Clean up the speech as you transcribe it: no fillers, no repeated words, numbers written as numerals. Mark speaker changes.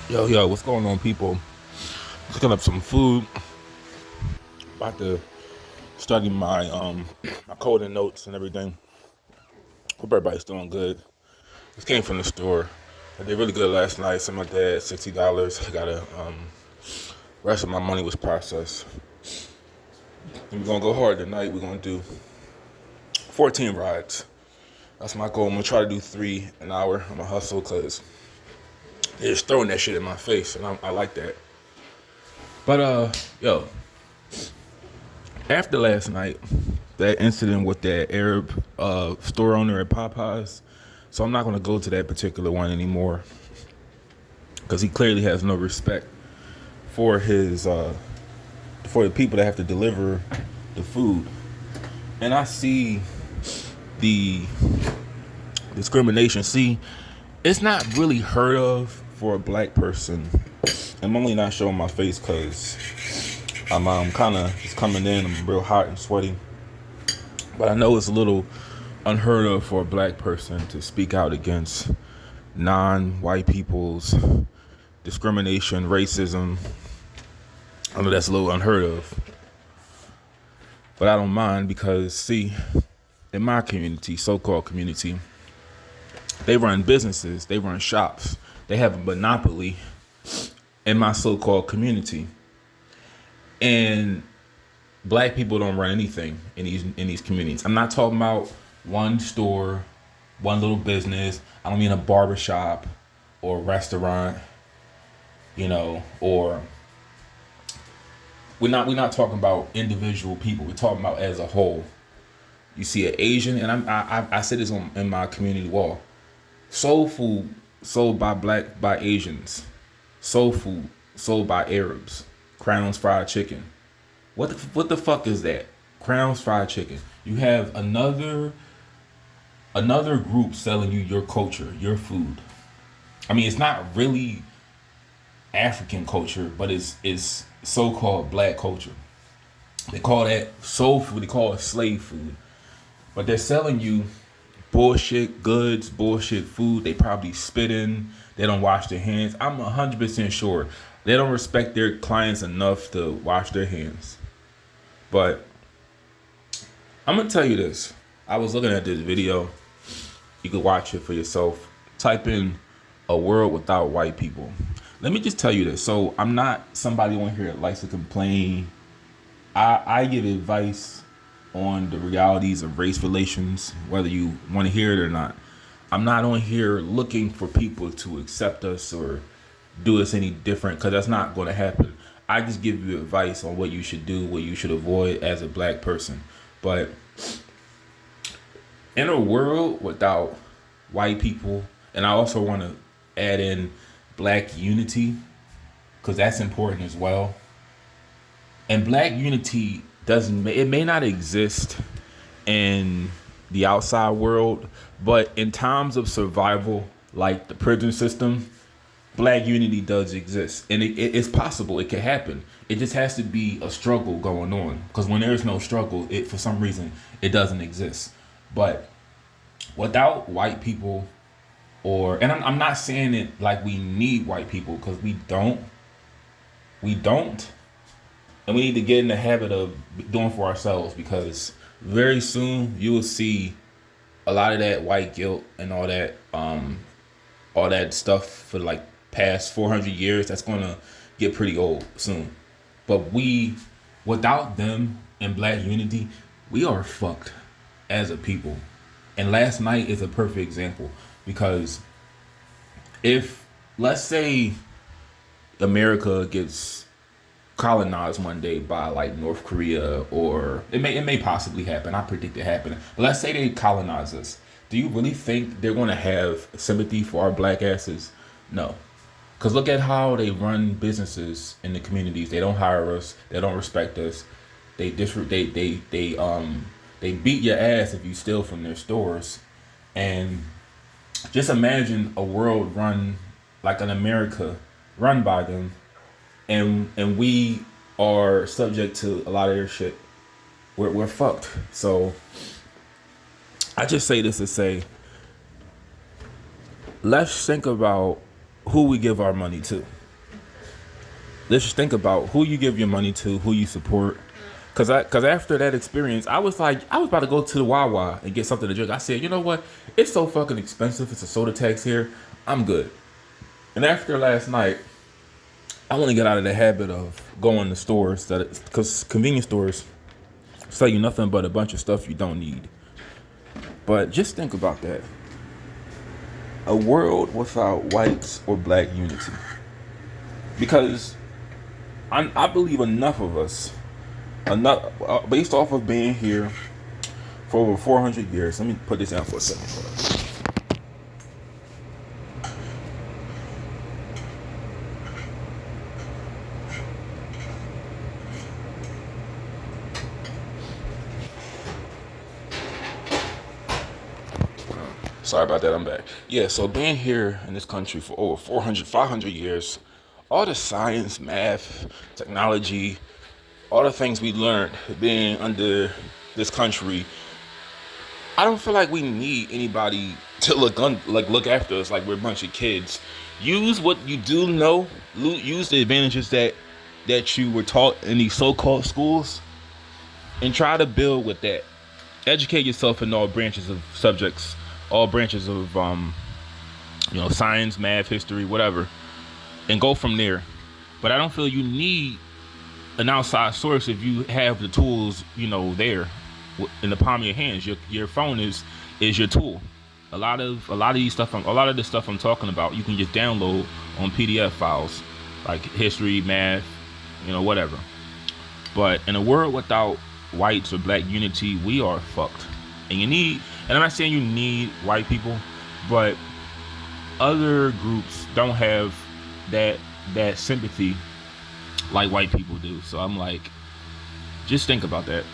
Speaker 1: Yo, what's going on, people? Cooking up some food. About to study my coding notes and everything. Hope everybody's doing good. This came from the store. I did really good last night. Sent my dad $60. I got a rest of my money was processed. And we're gonna go hard tonight. We're gonna do 14 rides. That's my goal. I'm gonna try to do 3 an hour. I'm gonna hustle because they're just throwing that shit in my face, and I like that. But yo, after last night, that incident with that Arab store owner at Popeyes, so I'm not going to go to that particular one anymore because he clearly has no respect for his for the people that have to deliver the food. And I see the discrimination. See, it's not really heard of for a black person. I'm only not showing my face because I'm kind of just coming in. I'm real hot and sweaty. But I know it's a little unheard of for a black person to speak out against non-white people's discrimination, racism. I know that's a little unheard of. But I don't mind because, see, in my community, so-called community, they run businesses, they run shops. They have a monopoly in my so-called community. And black people don't run anything in these communities. I'm not talking about one store, one little business. I don't mean a barbershop or a restaurant, or we're not talking about individual people. We're talking about as a whole. You see an Asian, and I said this in my community wall. Soul food sold by Asians. Soul food sold by Arabs. Crown's Fried Chicken. What the fuck is that? Crown's Fried Chicken. You have another group selling you your culture, your food. I mean, it's not really African culture, but it's so-called black culture. They call that soul food. They call it slave food. But they're selling you bullshit goods, bullshit food. They probably spit in. They don't wash their hands. I'm 100% sure they don't respect their clients enough to wash their hands. But I'm gonna tell you this. I was looking at this video. You can watch it for yourself. Type in "a world without white people." Let me just tell you this. So I'm not somebody on here that likes to complain. I give advice on the realities of race relations, whether you want to hear it or not. I'm not on here looking for people to accept us or do us any different, because that's not going to happen. I just give you advice on what you should do, what you should avoid as a black person. But in a world without white people, and I also want to add in black unity, because that's important as well. And black unity it may not exist in the outside world, but in times of survival, like the prison system, black unity does exist, and it's possible. It can happen. It just has to be a struggle going on, because when there's no struggle, it for some reason it doesn't exist. But without white people, and I'm not saying it like we need white people, because we don't, and we need to get in the habit of doing for ourselves, because very soon you will see a lot of that white guilt and all that stuff for like past 400 years. That's gonna get pretty old soon. But without them and black unity, we are fucked as a people. And last night is a perfect example, because if, let's say, America gets colonized one day by like North Korea, or it may possibly happen. I predict it happening. But let's say they colonize us. Do you really think they're going to have sympathy for our black asses? No. Because look at how they run businesses in the communities. They don't hire us. They don't respect us. They beat your ass if you steal from their stores. And just imagine a world run like an America run by them, and we are subject to a lot of their shit. We're fucked. So I just say this to say, let's think about who we give our money to. Let's just think about who you give your money to, who you support. Cause after that experience, I was about to go to the Wawa and get something to drink. I said, you know what? It's so fucking expensive. It's a soda tax here. I'm good. And after last night, I want to get out of the habit of going to stores because convenience stores sell you nothing but a bunch of stuff you don't need. But just think about that. A world without whites or black unity. Because I believe enough of us, based off of being here for over 400 years. Let me put this down for a second. Hold on. Sorry about that, I'm back. Yeah, so being here in this country for over 400, 500 years, all the science, math, technology, all the things we learned being under this country, I don't feel like we need anybody to look after us like we're a bunch of kids. Use what you do know, use the advantages that you were taught in these so-called schools, and try to build with that. Educate yourself in all branches of subjects, all branches of science, math, history, whatever, and go from there. But I don't feel you need an outside source if you have the tools, there in the palm of your hands. Your phone is your tool. A lot of this stuff I'm talking about, you can just download on PDF files, like history, math, whatever. But in a world without whites or black unity, we are fucked. And I'm not saying you need white people, but other groups don't have that sympathy like white people do. So I'm like, just think about that.